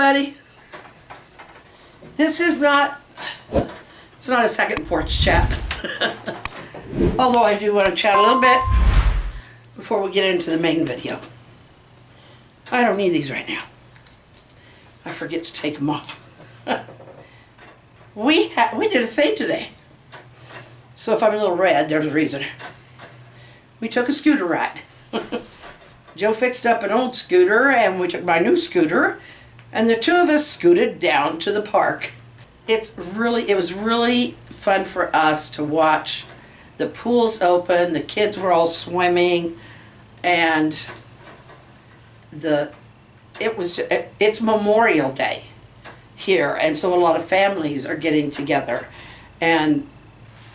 everybody. This is not, it's not a second porch chat. Although I do want to chat a little bit before we get into the main video. I don't need these right now. I forget to take them off. We did a thing today. So if I'm a little red, there's a reason. We took a scooter ride. Joe fixed up an old scooter and we took my new scooter and the two of us scooted down to the park. It was really fun for us to watch the pools open, the kids were all swimming, and it's Memorial Day here, and so a lot of families are getting together. And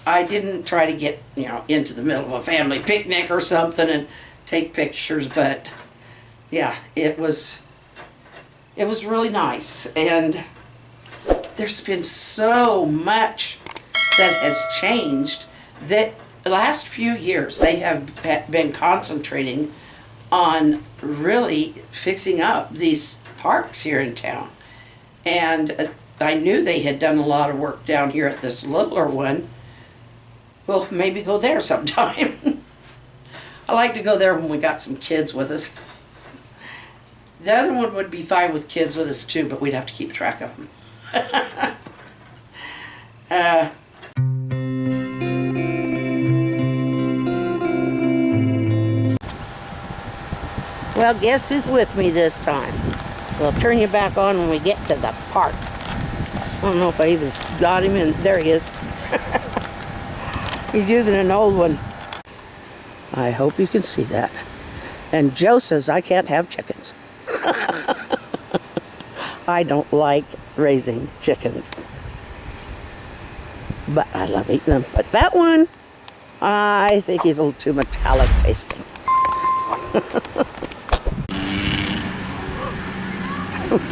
I didn't try to get, into the middle of a family picnic or something and take pictures, but yeah, it was really nice. And there's been so much that has changed that the last few years they have been concentrating on really fixing up these parks here in town. And I knew they had done a lot of work down here at this littler one. Well, maybe go there sometime. I like to go there when we got some kids with us. The other one would be fine with kids with us too, but we'd have to keep track of them. Well, guess who's with me this time? We'll turn you back on when we get to the park. I don't know if I even got him in. There he is. He's using an old one. I hope you can see that. And Joe says I can't have chickens. I don't like raising chickens. But I love eating them. But that one, I think he's a little too metallic tasting.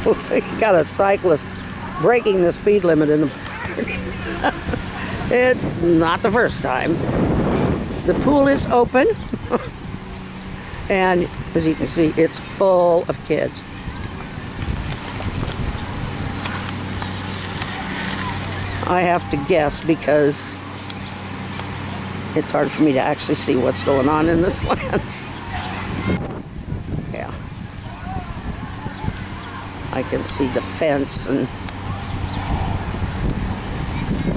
We got a cyclist breaking the speed limit in the park. It's not the first time. The pool is open. And as you can see, it's full of kids. I have to guess because it's hard for me to actually see what's going on in this lens. Yeah. I can see the fence and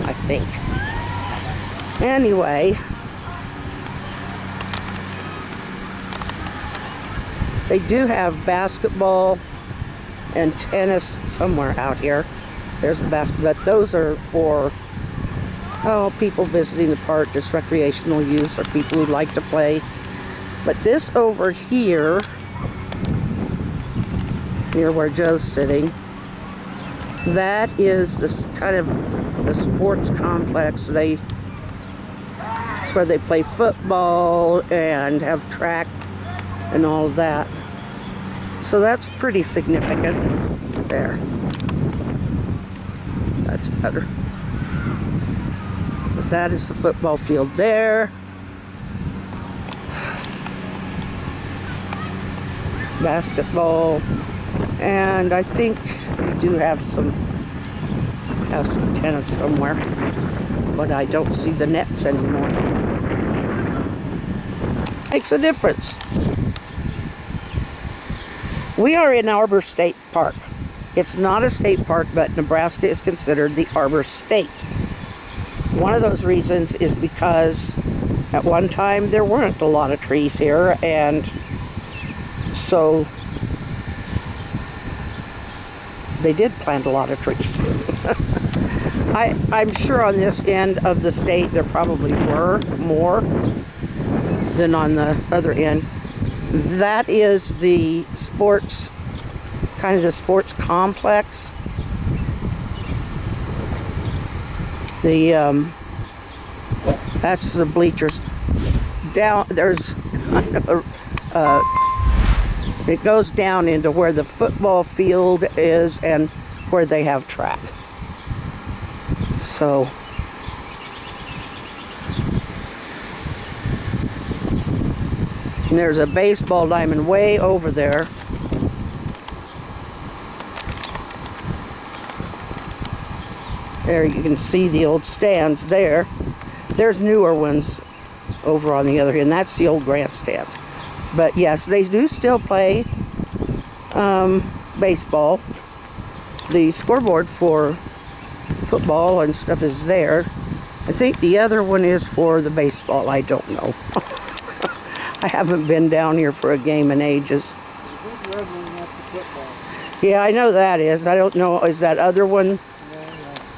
I think. Anyway, they do have basketball and tennis somewhere out here. There's the basketball, but those are for people visiting the park, just recreational use, or people who like to play. But this over here, near where Joe's sitting, that is this kind of the sports complex. It's where they play football and have track and all of that. So that's pretty significant there. That's better. But that is the football field there. Basketball. And I think we do have some tennis somewhere. But I don't see the nets anymore. Makes a difference. We are in Arbor State Park. It's not a state park, but Nebraska is considered the Arbor State. One of those reasons is because at one time there weren't a lot of trees here, and so they did plant a lot of trees. I'm sure on this end of the state there probably were more than on the other end. That is the sports, kind of the sports complex. That's the bleachers. Down there's kind of a, it goes down into where the football field is and where they have track. So and there's a baseball diamond way over there. There you can see the old stands there. There's newer ones over on the other end. That's the old grandstands. But yes, they do still play baseball. The scoreboard for football and stuff is there. I think the other one is for the baseball. I don't know. I haven't been down here for a game in ages. Yeah, I know that is. I don't know. Is that other one?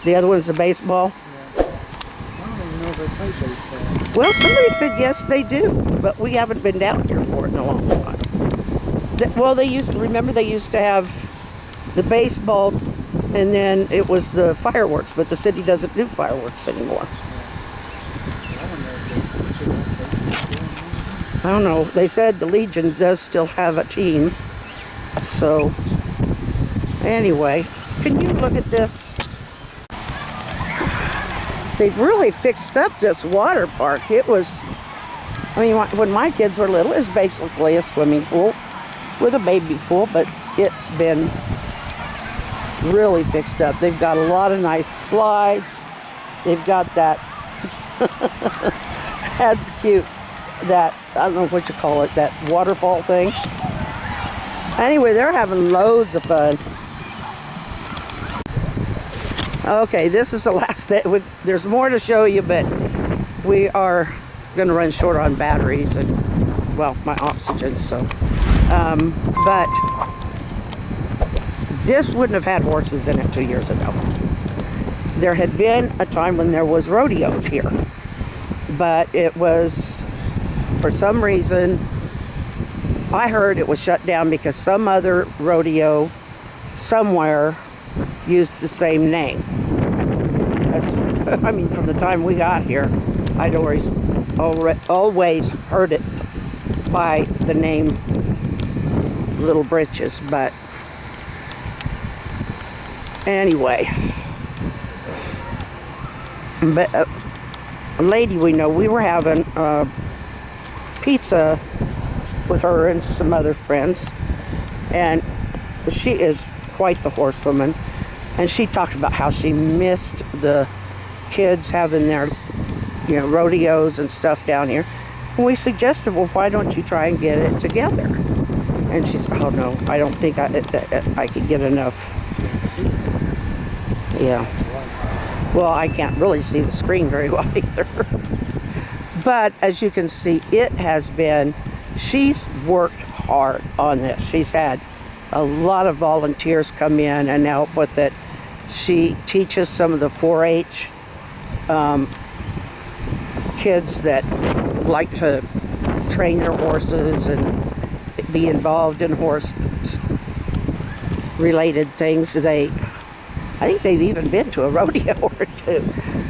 The other one's the baseball? I don't even know if they play baseball. Well, somebody said yes, they do, but we haven't been down here for it in a long time. Well, they used to, remember they used to have the baseball, and then it was the fireworks, but the city doesn't do fireworks anymore. I don't know. They said the Legion does still have a team. So, anyway, can you look at this? They've really fixed up this water park. It was, I mean, when my kids were little, it was basically a swimming pool with a baby pool, but it's been really fixed up. They've got a lot of nice slides. They've got that, that's cute, that, I don't know what you call it, that waterfall thing. Anyway, they're having loads of fun. Okay, this is the last day. There's more to show you, but we are going to run short on batteries and, well, my oxygen, so. But this wouldn't have had horses in it 2 years ago. There had been a time when there was rodeos here, but it was, for some reason, I heard it was shut down because some other rodeo somewhere used the same name. I mean, from the time we got here, I'd always heard it by the name Little Britches, but anyway. But a lady we know, we were having pizza with her and some other friends, and she is quite the horsewoman, and she talked about how she missed the kids having their, you know, rodeos and stuff down here. And we suggested, well, why don't you try and get it together? And she said, oh no, I don't think I could get enough. Yeah. Well, I can't really see the screen very well either. But as you can see, it has been, she's worked hard on this. She's had a lot of volunteers come in and help with it. She teaches some of the 4-H kids that like to train their horses and be involved in horse related things. I think they've even been to a rodeo or two,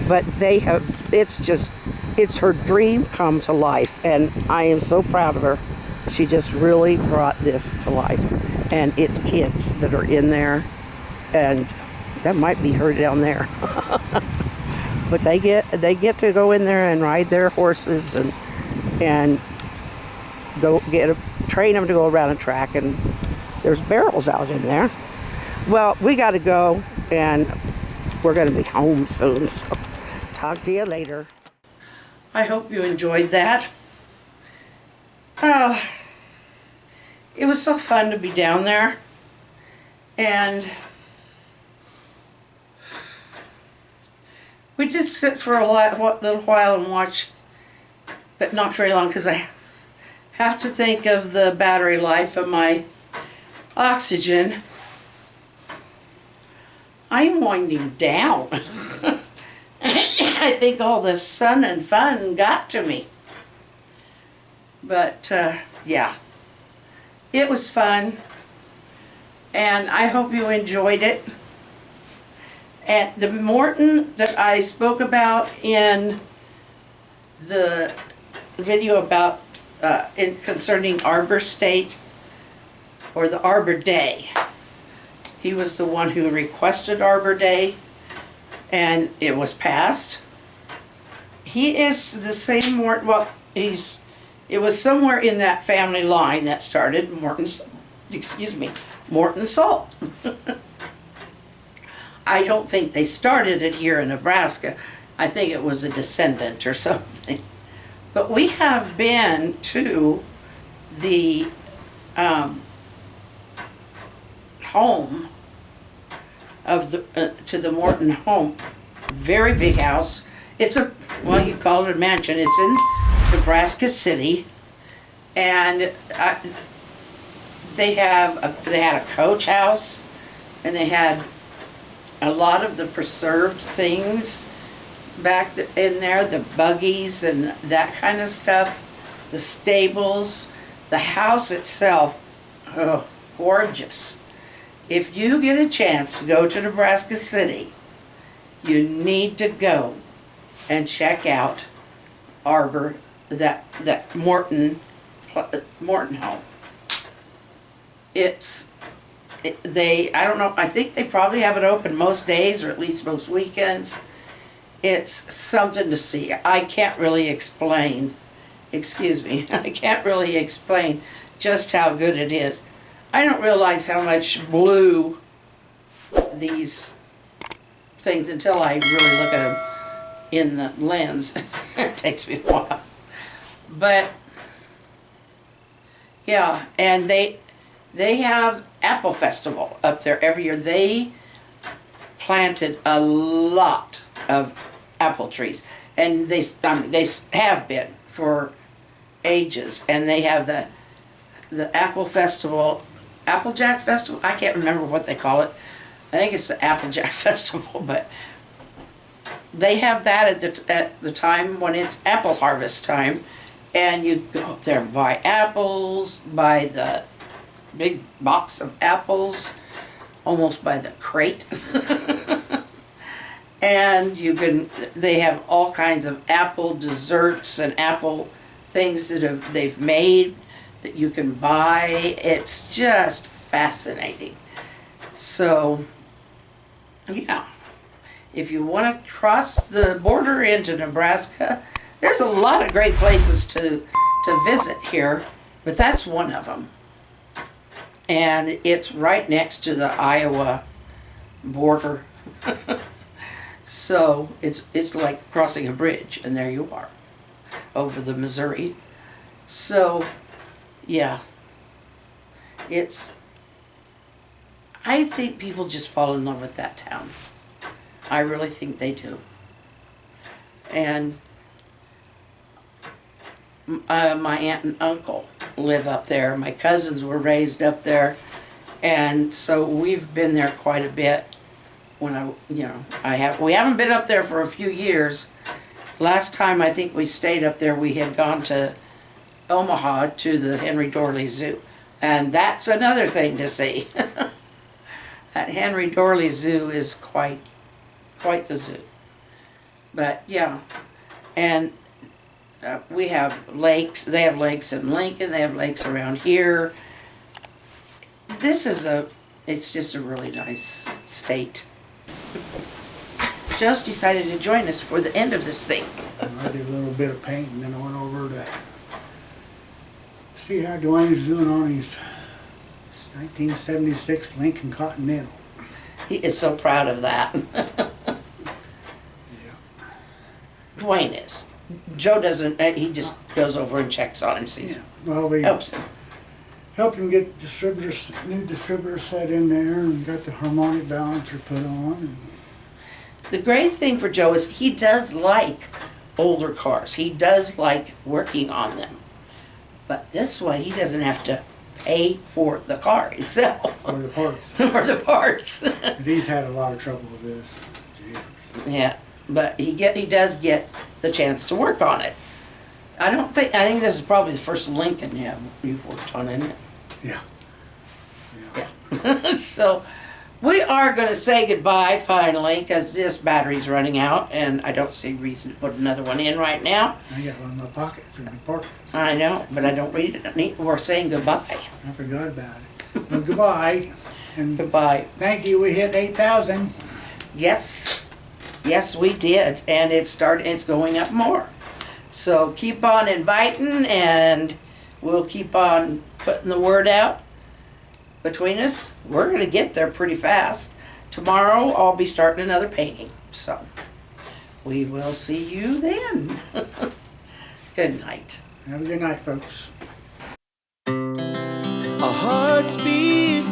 but they have, it's her dream come to life, and I am so proud of her. She just really brought this to life, and it's kids that are in there, and that might be her down there. But they get to go in there and ride their horses and go train them to go around a track, and there's barrels out in there. Well, we got to go, and we're going to be home soon, so talk to you later. I hope you enjoyed that. Oh, it was so fun to be down there, and we did sit for a little while and watch, but not very long, because I have to think of the battery life of my oxygen. I'm winding down. I think all the sun and fun got to me. But yeah, it was fun, and I hope you enjoyed it. And the Morton that I spoke about in the video about concerning Arbor State, or the Arbor Day, he was the one who requested Arbor Day, and it was passed. He is the same Morton. Well, it was somewhere in that family line that started Morton Salt. I don't think they started it here in Nebraska. I think it was a descendant or something. But we have been to the home of to the Morton home. Very big house. It's you call it a mansion. It's in Nebraska City, and they had a coach house, and they had a lot of the preserved things back in there, the buggies and that kind of stuff, the stables, the house itself, oh, gorgeous. If you get a chance to go to Nebraska City, you need to go and check out Arbor, that Morton home. I don't know, I think they probably have it open most days, or at least most weekends. It's something to see. I can't really explain, I can't really explain just how good it is. I don't realize how much blue these things until I really look at them in the lens. It takes me a while. But yeah, and they have Apple Festival up there every year. They planted a lot of apple trees, and they have been for ages. And they have the Apple Festival, Applejack Festival. I can't remember what they call it. I think it's the Applejack Festival, but they have that at the time when it's apple harvest time, and you go up there and buy apples, buy the big box of apples, almost by the crate. And they have all kinds of apple desserts and apple things that they've made that you can buy. It's just fascinating. So, yeah, if you want to cross the border into Nebraska, there's a lot of great places to visit here, but that's one of them. And it's right next to the Iowa border. So it's like crossing a bridge, and there you are, over the Missouri. So, yeah, I think people just fall in love with that town. I really think they do. And my aunt and uncle live up there. My cousins were raised up there, and so we've been there quite a bit. We haven't been up there for a few years. Last time I think we stayed up there, we had gone to Omaha to the Henry Dorley Zoo, and that's another thing to see. That Henry Dorley Zoo is quite the zoo. But yeah, and we have lakes. They have lakes in Lincoln. They have lakes around here. It's just a really nice state. Joe's decided to join us for the end of this thing. I did a little bit of painting, then I went over to see how Dwayne's doing on his 1976 Lincoln Continental. He is so proud of that. Yeah. Dwayne is. Joe doesn't, he just goes over and checks on him, sees Yeah. Well, we helps him. helped him get new distributor set in there, and got the harmonic balancer put on. And The great thing for Joe is he does like older cars. He does like working on them. But this way he doesn't have to pay for the car itself. or the parts. Or the parts. But he's had a lot of trouble with this. Jeez. Yeah, but he does get the chance to work on it. I think this is probably the first Lincoln you've worked on, isn't it? Yeah. Yeah. So we are going to say goodbye finally, because this battery's running out and I don't see reason to put another one in right now. I got one in my pocket from the park. I know, but I don't read it. We're saying goodbye. I forgot about it. Well, goodbye. And Goodbye. thank you. We hit 8,000. Yes, we did, and it's going up more. So keep on inviting, and we'll keep on putting the word out between us. We're going to get there pretty fast. tomorrow I'll be starting another painting. So we will see you then. Good night. Have a good night, folks. Our hearts beat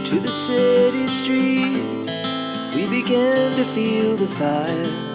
to the city streets. We began to feel the fire.